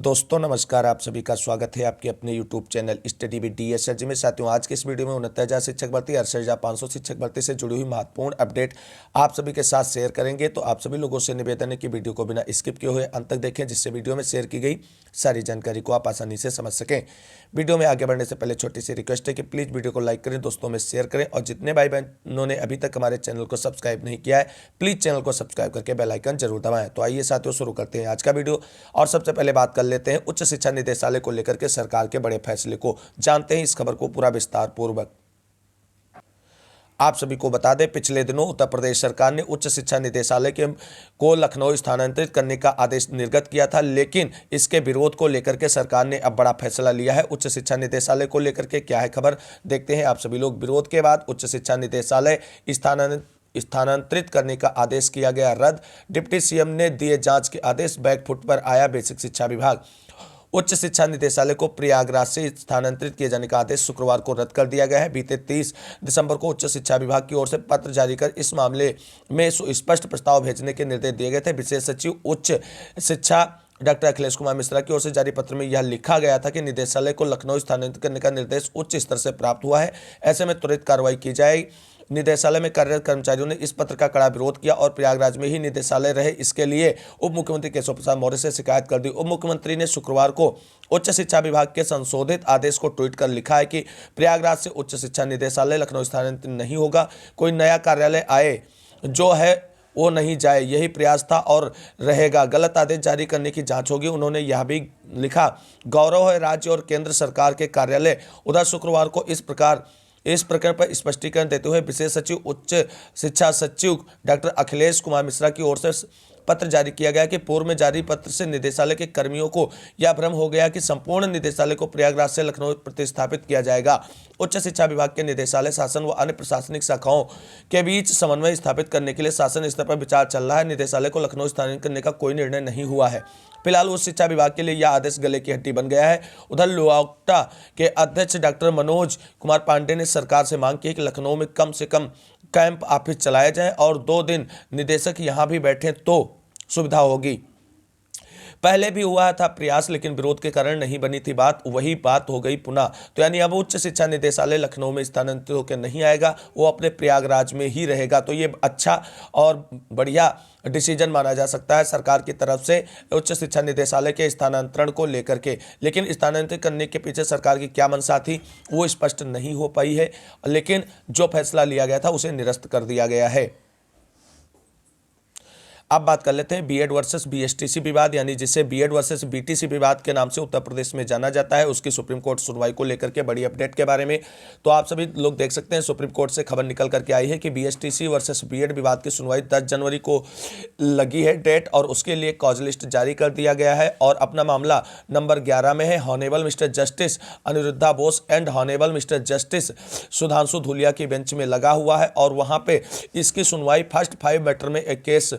दोस्तों नमस्कार, आप सभी का स्वागत है आपके अपने YouTube channel study with DS sir ji में। साथियों, आज के इस वीडियो में 69,000 शिक्षक भर्ती 68,500 शिक्षक भर्ती से जुड़ी हुई महत्वपूर्ण अपडेट आप सभी के साथ शेयर करेंगे। तो आप सभी लोगों से निवेदन है कि वीडियो को बिना स्किप किए हुए अंत तक देखें, जिससे वीडियो में शेयर की गई सारी जानकारी को आप आसानी से समझ सकें। वीडियो में आगे बढ़ने से पहले छोटी सी रिक्वेस्ट है कि प्लीज़ वीडियो को लाइक करें, दोस्तों में शेयर करें, और जितने भाई बहनों ने अभी तक हमारे चैनल को सब्सक्राइब नहीं किया है प्लीज़ चैनल को सब्सक्राइब करके बेल आइकन जरूर दबाएं। तो आइए साथियों, शुरू करते हैं आज का वीडियो। और सबसे पहले बात कर लेते हैं उच्च शिक्षा निदेशालय को लेकर के सरकार के बड़े फैसले को। जानते हैं इस खबर को पूरा विस्तार पूर्वक। आप सभी को बता दें, पिछले दिनों उत्तर प्रदेश सरकार ने उच्च शिक्षा निदेशालय को लखनऊ स्थानांतरित करने का आदेश निर्गत किया था, लेकिन इसके विरोध को लेकर के सरकार ने अब बड़ा फैसला लिया है। उच्च शिक्षा निदेशालय को लेकर के क्या है खबर, देखते हैं आप सभी लोग। विरोध के बाद उच्च शिक्षा निदेशालय स्थानांतरित करने का आदेश किया गया रद्द। डिप्टी सीएम ने दिए जांच के आदेश, बैकफुट पर आया बेसिक शिक्षा विभाग। उच्च शिक्षा निदेशालय को प्रयागराज से स्थानांतरित किए जाने का आदेश शुक्रवार को रद्द कर दिया गया है। बीते 30 दिसंबर को उच्च शिक्षा विभाग की ओर से पत्र जारी कर इस मामले में सुस्पष्ट प्रस्ताव भेजने के निर्देश दिए गए थे। विशेष सचिव उच्च शिक्षा डॉक्टर अखिलेश कुमार मिश्रा की ओर से जारी पत्र में यह लिखा गया था कि निदेशालय को लखनऊ स्थानांतरित करने का निर्देश उच्च स्तर से प्राप्त हुआ है, ऐसे में त्वरित कार्रवाई की जाए। निदेशालय में कार्यरत कर्मचारियों ने इस पत्र का कड़ा विरोध किया और प्रयागराज में ही निदेशालय रहे, इसके लिए उप मुख्यमंत्री केशव प्रसाद मौर्य से शिकायत कर दी। उप मुख्यमंत्री ने शुक्रवार को उच्च शिक्षा विभाग के संशोधित आदेश को ट्वीट कर लिखा है कि प्रयागराज से उच्च शिक्षा निदेशालय लखनऊ स्थानांतरित नहीं होगा, कोई नया कार्यालय आए जो है वो नहीं जाए, यही प्रयास था और रहेगा। गलत आदेश जारी करने की जांच होगी। उन्होंने यह भी लिखा, गौरव है राज्य और केंद्र सरकार के कार्यालय। उधर शुक्रवार को इस प्रकरण पर स्पष्टीकरण देते हुए विशेष सचिव उच्च शिक्षा सचिव डॉक्टर अखिलेश कुमार मिश्रा की ओर से पत्र जारी किया गया कि पूर्व में जारी पत्र से निदेशालय के कर्मियों को यह भ्रम हो गया कि संपूर्ण निदेशालय को प्रयागराज से लखनऊ प्रतिस्थापित किया जाएगा। उच्च शिक्षा विभाग के निदेशालय शासन व अन्य प्रशासनिक शाखाओं के बीच समन्वय स्थापित करने के लिए शासन स्तर पर विचार चल रहा है। निदेशालय को लखनऊ स्थानांतरित करने का कोई निर्णय नहीं हुआ है। फिलहाल उच्च शिक्षा विभाग के लिए यह आदेश गले की हड्डी बन गया है। उधर लोआउक्टा के अध्यक्ष डॉक्टर मनोज कुमार पांडे ने सरकार से मांग की है कि लखनऊ में कम से कम कैंप ऑफिस चलाए जाएं और 2 दिन निदेशक यहां भी बैठे तो सुविधा होगी। पहले भी हुआ था प्रयास, लेकिन विरोध के कारण नहीं बनी थी बात, वही बात हो गई पुनः। तो यानी अब उच्च शिक्षा निदेशालय लखनऊ में स्थानांतरित होकर नहीं आएगा, वो अपने प्रयागराज में ही रहेगा। तो ये अच्छा और बढ़िया डिसीजन माना जा सकता है सरकार की तरफ से उच्च शिक्षा निदेशालय के स्थानांतरण को लेकर के। लेकिन स्थानांतरित करने के पीछे सरकार की क्या मंशा थी वो स्पष्ट नहीं हो पाई है, लेकिन जो फैसला लिया गया था उसे निरस्त कर दिया गया है। अब बात कर लेते हैं बीएड वर्सेस बीएसटीसी विवाद, यानी जिसे बीएड वर्सेस बीटीसी विवाद के नाम से उत्तर प्रदेश में जाना जाता है, उसकी सुप्रीम कोर्ट सुनवाई को लेकर के बड़ी अपडेट के बारे में। तो आप सभी लोग देख सकते हैं सुप्रीम कोर्ट से खबर निकल करके आई है कि बीएसटीसी वर्सेस बीएड विवाद की सुनवाई 10 जनवरी को लगी है डेट, और उसके लिए कॉज लिस्ट जारी कर दिया गया है। और अपना मामला नंबर 11 में है। Honourable mister justice Aniruddha Bose and honourable mister justice Sudhanshu Dhulia की बेंच में लगा हुआ है, और वहां पे इसकी सुनवाई फर्स्ट 5 मैटर में एक केस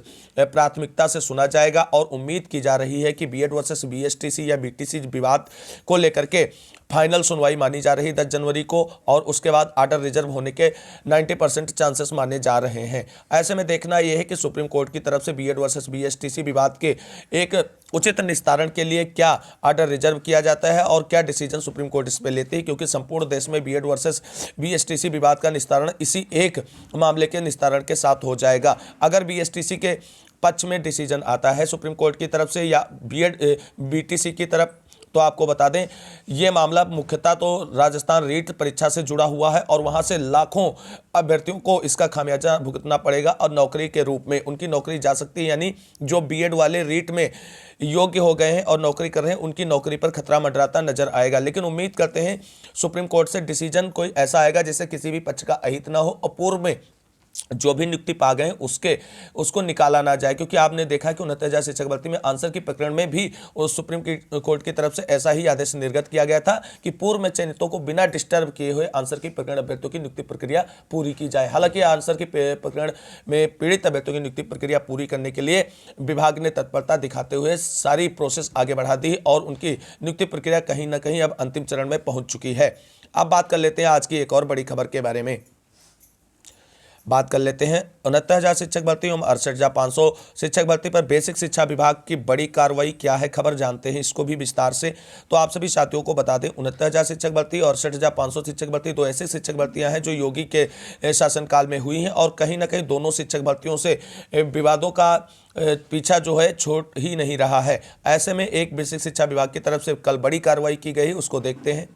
प्राथमिकता से सुना जाएगा। और उम्मीद की जा रही है कि बीएड वर्सेस बीएसटीसी या बीटीसी विवाद को लेकर के फाइनल सुनवाई मानी जा रही 10 जनवरी को, और उसके बाद आर्डर रिजर्व होने के 90% चांसेस माने जा रहे हैं। ऐसे में देखना यह है कि सुप्रीम कोर्ट की तरफ से बीएड वर्सेस बीएसटीसी विवाद के एक उचित निस्तारण के लिए क्या आर्डर रिजर्व किया जाता है और क्या डिसीजन सुप्रीम कोर्ट इस पर लेती है, क्योंकि संपूर्ण देश में बीएड वर्सेस बीएसटीसी विवाद का निस्तारण इसी एक मामले के निस्तारण के साथ हो जाएगा। अगर बीएसटीसी के पक्ष में डिसीजन आता है सुप्रीम कोर्ट की तरफ से या बीटीसी की तरफ, तो आपको बता दें ये मामला मुख्यतः तो राजस्थान रीट परीक्षा से जुड़ा हुआ है, और वहां से लाखों अभ्यर्थियों को इसका खामियाजा भुगतना पड़ेगा और नौकरी के रूप में उनकी नौकरी जा सकती है। यानी जो बीएड वाले रीट में योग्य हो गए हैं और नौकरी कर रहे हैं, उनकी नौकरी पर खतरा मंडराता नजर आएगा। लेकिन उम्मीद करते हैं सुप्रीम कोर्ट से डिसीजन कोई ऐसा आएगा जिससे किसी भी पक्ष का अहित ना हो, और पूर्व में जो भी नियुक्ति पा गए उसको निकाला ना जाए, क्योंकि आपने देखा कि 69,000 शिक्षक भर्ती में आंसर की प्रकरण में भी उस सुप्रीम कोर्ट की तरफ से ऐसा ही आदेश निर्गत किया गया था कि पूर्व में चयनितों को बिना डिस्टर्ब किए हुए आंसर की प्रकरण अभ्यर्थियों की नियुक्ति प्रक्रिया पूरी की जाए। हालांकि आंसर की प्रकरण में पीड़ित अभ्यर्थियों की नियुक्ति प्रक्रिया पूरी करने के लिए विभाग ने तत्परता दिखाते हुए सारी प्रोसेस आगे बढ़ा दी और उनकी नियुक्ति प्रक्रिया कहीं ना कहीं अब अंतिम चरण में पहुंच चुकी है। अब बात कर लेते हैं आज की एक और बड़ी खबर के बारे में। बात कर लेते हैं 69,000 शिक्षक भर्ती एवं 68,500 शिक्षक भर्ती पर बेसिक शिक्षा विभाग की बड़ी कार्रवाई क्या है, खबर जानते हैं इसको भी विस्तार से। तो आप सभी साथियों को बता दें 69,000 शिक्षक भर्ती और 68,500 शिक्षक भर्ती दो ऐसी शिक्षक भर्तियां हैं जो योगी के शासनकाल में हुई हैं और कहीं ना कहीं दोनों शिक्षक भर्तियों से विवादों का पीछा जो है छोड़ ही नहीं रहा है। ऐसे में एक बेसिक शिक्षा विभाग की तरफ से कल बड़ी कार्रवाई की गई, उसको देखते हैं।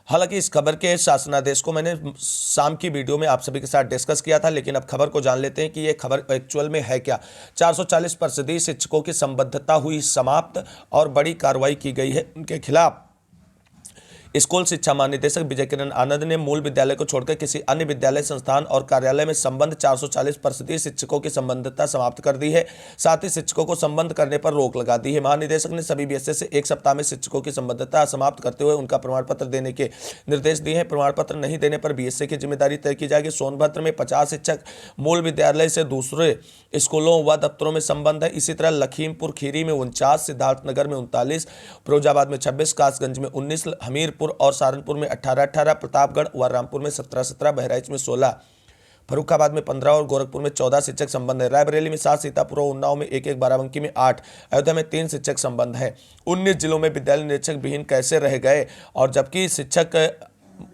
हालांकि इस खबर के शासनादेश को मैंने शाम की वीडियो में आप सभी के साथ डिस्कस किया था, लेकिन अब खबर को जान लेते हैं कि ये खबर एक्चुअल में है क्या। 440% शिक्षकों की संबद्धता हुई समाप्त और बड़ी कार्रवाई की गई है उनके खिलाफ। स्कूल शिक्षा महानिदेशक विजय किरण आनंद ने मूल विद्यालय को छोड़कर किसी अन्य विद्यालय संस्थान और कार्यालय में संबंध 440% शिक्षकों की संबद्धता समाप्त कर दी है। साथ ही शिक्षकों को संबद्ध करने पर रोक लगा दी है। महानिदेशक ने सभी बीएसए से एक सप्ताह में शिक्षकों की संबद्धता समाप्त करते हुए उनका प्रमाण पत्र देने के निर्देश दिए हैं। प्रमाण पत्र नहीं देने पर बीएसए की जिम्मेदारी तय की जाएगी। सोनभद्र में 50 शिक्षक मूल विद्यालय से दूसरे स्कूलों व दफ्तरों में संबंध है। इसी तरह लखीमपुर खीरी में 49, सिद्धार्थनगर में 39, फिरोजाबाद में 26, कासगंज में 19, हमीरपुर और सहारनपुर में 18, प्रतापगढ़ व रामपुर में 17, बहराइच में 16, फर्रुखाबाद में 15 और गोरखपुर में 14 शिक्षक संबंध है। रायबरेली में 7, सीतापुर और उन्नाव में 1, बाराबंकी में 8, अयोध्या में 3 शिक्षक संबंध है। 19 जिलों में विद्यालय निरीक्षक विहीन कैसे रह गए, और जबकि शिक्षक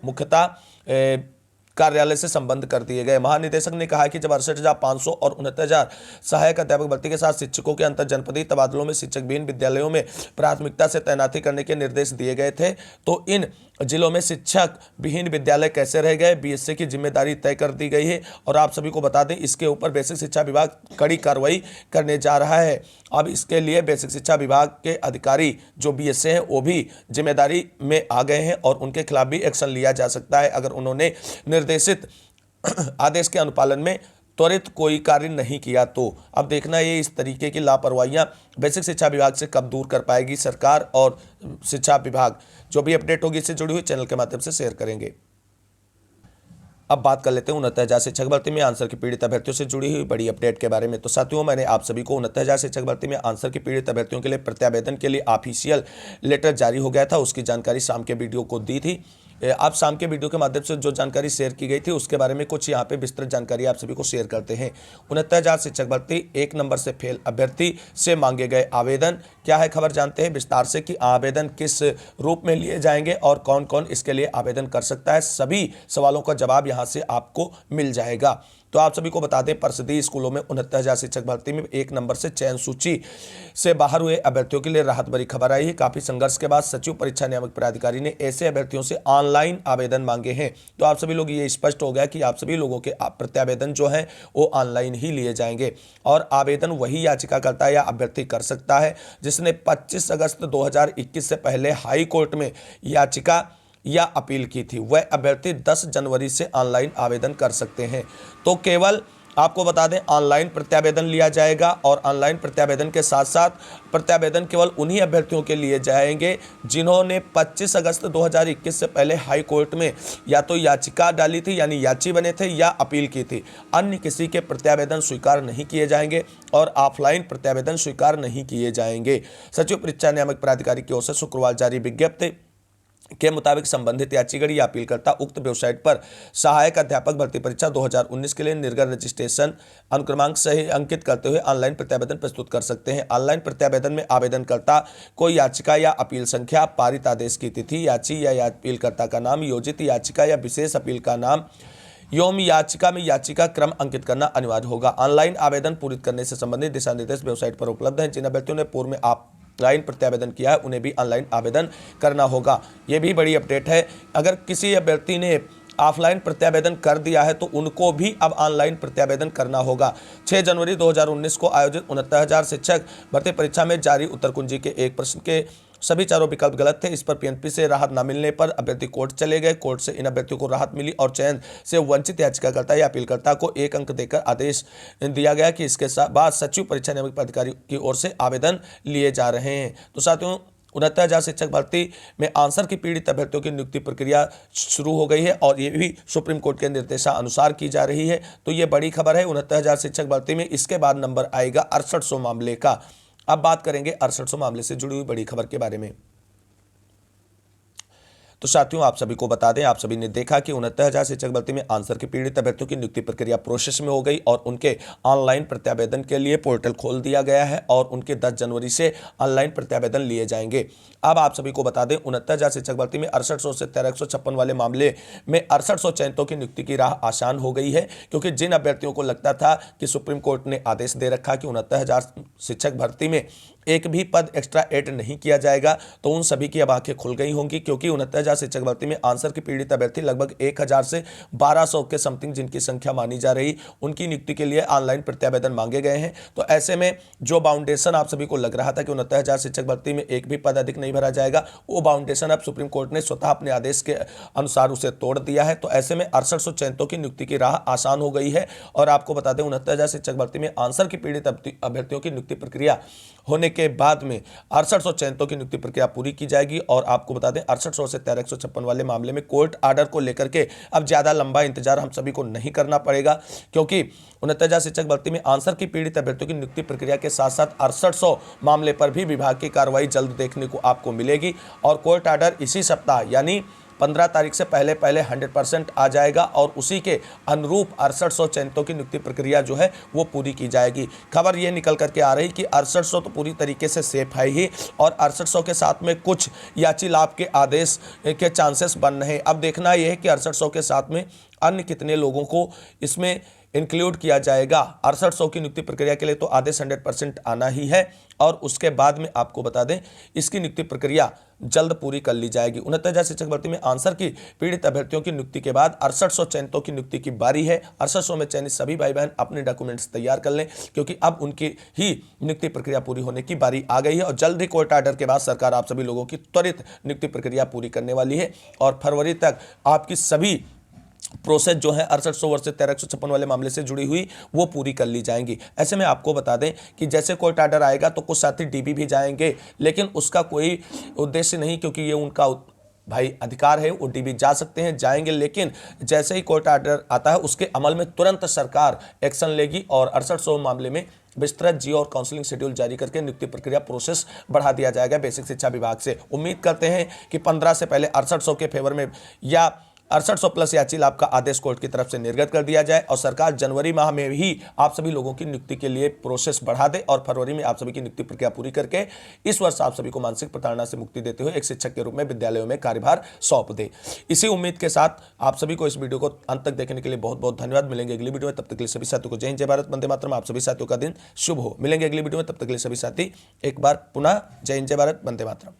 मुख्यतः कार्यालय से संबंध कर दिए गए। महानिदेशक ने कहा कि जब 68,500 और 69,000 सहायक अध्यापक भर्ती के साथ शिक्षकों के अंतर जनपदीय तबादलों में शिक्षक विहीन विद्यालयों में प्राथमिकता से तैनाती करने के निर्देश दिए गए थे, तो इन जिलों में शिक्षक विहीन विद्यालय कैसे रह गए, बीएसए की जिम्मेदारी तय कर दी गई है। और आप सभी को बता दें इसके ऊपर बेसिक शिक्षा विभाग कड़ी कार्रवाई करने जा रहा है। अब इसके लिए बेसिक शिक्षा विभाग के अधिकारी जो बीएसए हैं वो भी जिम्मेदारी में आ गए हैं और उनके खिलाफ भी एक्शन लिया जा सकता है अगर उन्होंने निर्देशित आदेश के अनुपालन में त्वरित कोई कार्य नहीं किया तो। अब देखना ये इस तरीके की लापरवाहियां बेसिक शिक्षा विभाग से कब दूर कर पाएगी सरकार और शिक्षा विभाग। जो भी अपडेट होगी इससे जुड़ी हुई चैनल के माध्यम से शेयर करेंगे। अब बात कर लेते हैं 69,000 शिक्षक भर्ती में आंसर की पीड़ित अभ्यर्थियों से जुड़ी हुई बड़ी अपडेट के बारे में। तो साथियों मैंने आप सभी को 69,000 शिक्षक भर्ती में आंसर की पीड़ित अभ्यर्थियों के लिए प्रत्यावेदन के लिए ऑफिशियल लेटर जारी हो गया था, उसकी जानकारी शाम के वीडियो को दी थी। आप शाम के वीडियो के माध्यम से जो जानकारी शेयर की गई थी उसके बारे में कुछ यहाँ पे विस्तृत जानकारी आप सभी को शेयर करते हैं। 69,000 शिक्षक भर्ती 1 नंबर से फेल अभ्यर्थी से मांगे गए आवेदन, क्या है खबर जानते हैं विस्तार से कि आवेदन किस रूप में लिए जाएंगे और कौन कौन इसके लिए आवेदन कर सकता है। सभी सवालों का जवाब यहाँ से आपको मिल जाएगा। तो आप सभी को बता दें परिषदीय स्कूलों में 69,000 शिक्षक भर्ती में 1 नंबर से चयन सूची से बाहर हुए अभ्यर्थियों के लिए राहत भरी खबर आई है। काफी संघर्ष के बाद सचिव परीक्षा नियामक प्राधिकारी ने ऐसे अभ्यर्थियों से ऑनलाइन आवेदन मांगे हैं। तो आप सभी लोग ये स्पष्ट हो गया कि आप सभी लोगों के प्रत्यावेदन जो है वो ऑनलाइन ही लिए जाएंगे और आवेदन वही याचिकाकर्ता या अभ्यर्थी कर सकता है जिसने 25 अगस्त 2021 से पहले हाई कोर्ट में याचिका या अपील की थी। वह अभ्यर्थी 10 जनवरी से ऑनलाइन आवेदन कर सकते हैं। तो केवल आपको बता दें ऑनलाइन प्रत्यावेदन लिया जाएगा और ऑनलाइन प्रत्यावेदन के साथ साथ प्रत्यावेदन केवल उन्हीं अभ्यर्थियों के लिए जाएंगे जिन्होंने 25 अगस्त 2021 से पहले हाई कोर्ट में या तो याचिका डाली थी यानी याची बने थे या अपील की थी। अन्य किसी के प्रत्यावेदन स्वीकार नहीं किए जाएंगे और ऑफलाइन प्रत्यावेदन स्वीकार नहीं किए जाएंगे। सचिव परीक्षा नियामक प्राधिकारी की ओर से शुक्रवार जारी विज्ञप्ति के मुताबिक संबंधित याचिका या अपीलकर्ता उक्त वेबसाइट पर सहायक अध्यापक भर्ती परीक्षा 2019 के लिए निर्गत रजिस्ट्रेशन अनुक्रमांक सही अंकित करते हुए ऑनलाइन प्रत्यावेदन प्रस्तुत कर सकते हैं। ऑनलाइन प्रत्यावेदन में आवेदनकर्ता को याचिका या अपील संख्या, पारित आदेश की तिथि, याची या अपीलकर्ता का नाम, योजित याचिका या विशेष अपील का नाम एवं याचिका में याचिका क्रम अंकित करना अनिवार्य होगा। ऑनलाइन आवेदन पूरी करने से संबंधित दिशा निर्देश वेबसाइट पर उपलब्ध हैं। जिन अभ्यर्थियों ने पूर्व में ऑनलाइन प्रत्यावेदन किया है उन्हें भी ऑनलाइन आवेदन करना होगा। यह भी बड़ी अपडेट है। अगर किसी अभ्यर्थी ने ऑफलाइन प्रत्यावेदन कर दिया है तो उनको भी अब ऑनलाइन प्रत्यावेदन करना होगा। 6 जनवरी 2019 को आयोजित 69,000 शिक्षक भर्ती परीक्षा में जारी उत्तर कुंजी के एक प्रश्न के सभी चारों विकल्प गलत थे। इस पर पीएनपी से राहत न मिलने पर अभ्यर्थी कोर्ट चले गए। कोर्ट से इन अभ्यर्थियों को राहत मिली और चयन से वंचित याचिकाकर्ता या अपीलकर्ता को 1 अंक देकर आदेश दिया गया कि इसके बाद सचिव परीक्षा नियामक प्राधिकारी की ओर से आवेदन लिए जा रहे हैं। तो साथियों 69,000 शिक्षक भर्ती में आंसर की पीड़ित अभ्यर्थियों की नियुक्ति प्रक्रिया शुरू हो गई है और ये भी सुप्रीम कोर्ट के निर्देशानुसार की जा रही है। तो ये बड़ी खबर है 69,000 शिक्षक भर्ती में। इसके बाद नंबर आएगा 6800 मामले का। अब बात करेंगे 6800 मामले से जुड़ी हुई बड़ी खबर के बारे में। तो साथियों आप सभी को बता दें, आप सभी ने देखा कि 69,000 शिक्षक भर्ती में आंसर की पीड़ित अभ्यर्थियों की नियुक्ति प्रक्रिया प्रोसेस में हो गई और उनके ऑनलाइन प्रत्यावेदन के लिए पोर्टल खोल दिया गया है और उनके 10 जनवरी से ऑनलाइन प्रत्यावेदन लिए जाएंगे। अब आप सभी को बता दें 69,000 शिक्षक भर्ती में 6800 से 1356 वाले मामले में 6800 चयनितों की नियुक्ति की राह आसान हो गई है, क्योंकि जिन अभ्यर्थियों को लगता था कि सुप्रीम कोर्ट ने आदेश दे रखा कि 69,000 शिक्षक भर्ती में एक भी पद एक्स्ट्रा ऐड नहीं किया जाएगा, तो उन सभी की अब आंखें खुल गई होंगी, क्योंकि 69,000 शिक्षक भर्ती में आंसर की पीड़ित अभ्यर्थी लगभग 1000 से 1200 के समथिंग जिनकी संख्या मानी जा रही, उनकी नियुक्ति के लिए ऑनलाइन प्रत्यावेदन मांगे गए हैं। तो ऐसे में जो बाउंडेशन आप सभी को लग रहा था कि 69,000 शिक्षक भर्ती में एक भी पद अधिक नहीं भरा जाएगा, वो बाउंडेशन अब सुप्रीम कोर्ट ने स्वतः अपने आदेश के अनुसार उसे तोड़ दिया है। तो ऐसे में 6800 चयनितों की नियुक्ति की राह आसान हो गई है। और आपको बता दें 69,000 शिक्षक भर्ती में आंसर की पीड़ित अभ्यर्थियों की नियुक्ति प्रक्रिया होने के बाद में 6800 चयनितों की नियुक्ति प्रक्रिया पूरी की जाएगी। और आपको बता दें 6800 से 1356 वाले मामले में कोर्ट आर्डर को लेकर के अब ज्यादा लंबा इंतजार हम सभी को नहीं करना पड़ेगा, क्योंकि 69,000 शिक्षक भर्ती में आंसर की पीड़ित अभ्यर्थियों की नियुक्ति प्रक्रिया के साथ साथ 6800 मामले पर भी विभाग की कार्रवाई जल्द देखने को आपको मिलेगी। और कोर्ट आर्डर इसी सप्ताह यानी 15 तारीख से पहले 100% आ जाएगा और उसी के अनुरूप 6800 चयनितों की नियुक्ति प्रक्रिया जो है वो पूरी की जाएगी। खबर ये निकल करके आ रही कि 6800 तो पूरी तरीके से सेफ है ही, और 6800 के साथ में कुछ याची लाभ के आदेश के चांसेस बन रहे हैं। अब देखना यह है कि 6800 के साथ में अन्य कितने लोगों को इसमें इंक्लूड किया जाएगा। 6800 की नियुक्ति प्रक्रिया के लिए तो आदेश 100% आना ही है, और उसके बाद में आपको बता दें इसकी नियुक्ति प्रक्रिया जल्द पूरी कर ली जाएगी। 69,000 शिक्षक भर्ती में आंसर की पीड़ित अभ्यर्थियों की नियुक्ति के बाद 6800 चयनितों की नियुक्ति की बारी है। 6800 में चयनित सभी भाई बहन अपने डॉक्यूमेंट्स तैयार कर लें, क्योंकि अब उनकी ही नियुक्ति प्रक्रिया पूरी होने की बारी आ गई है। और जल्द ही कोर्ट आर्डर के बाद सरकार आप सभी लोगों की त्वरित नियुक्ति प्रक्रिया पूरी करने वाली है और फरवरी तक आपकी सभी प्रोसेस जो है 6800 वर्ष से 1356 वाले मामले से जुड़ी हुई वो पूरी कर ली जाएंगी। ऐसे में आपको बता दें कि जैसे कोर्ट आर्डर आएगा तो कुछ साथी डीबी भी जाएंगे, लेकिन उसका कोई उद्देश्य नहीं, क्योंकि ये उनका भाई अधिकार है, वो डीबी जा सकते हैं, जाएंगे। लेकिन जैसे ही कोर्ट आर्डर आता है उसके अमल में तुरंत सरकार एक्शन लेगी और 6800 मामले में विस्तृत जियो और काउंसलिंग शेड्यूल जारी करके नियुक्ति प्रक्रिया प्रोसेस बढ़ा दिया जाएगा बेसिक शिक्षा विभाग से। उम्मीद करते हैं कि 15 से पहले 6800 के फेवर में या 6800 प्लस याची लाभ का आदेश कोर्ट की तरफ से निर्गत कर दिया जाए और सरकार जनवरी माह में ही आप सभी लोगों की नियुक्ति के लिए प्रोसेस बढ़ा दे और फरवरी में आप सभी की नियुक्ति प्रक्रिया पूरी करके इस वर्ष आप सभी को मानसिक प्रताड़ना से मुक्ति देते हुए एक शिक्षक के रूप में विद्यालयों में कार्यभार सौंप दे। इसी उम्मीद के साथ आप सभी को इस वीडियो को अंत तक देखने के लिए बहुत बहुत धन्यवाद। मिलेंगे अगली वीडियो में, तब तक के लिए सभी साथियों को जय हिंद जय भारत वंदे मातरम। आप सभी साथियों का दिन शुभ हो। मिलेंगे अगली वीडियो में, तब तक के लिए सभी साथी एक बार पुनः जय हिंद जय भारत वंदे मातरम।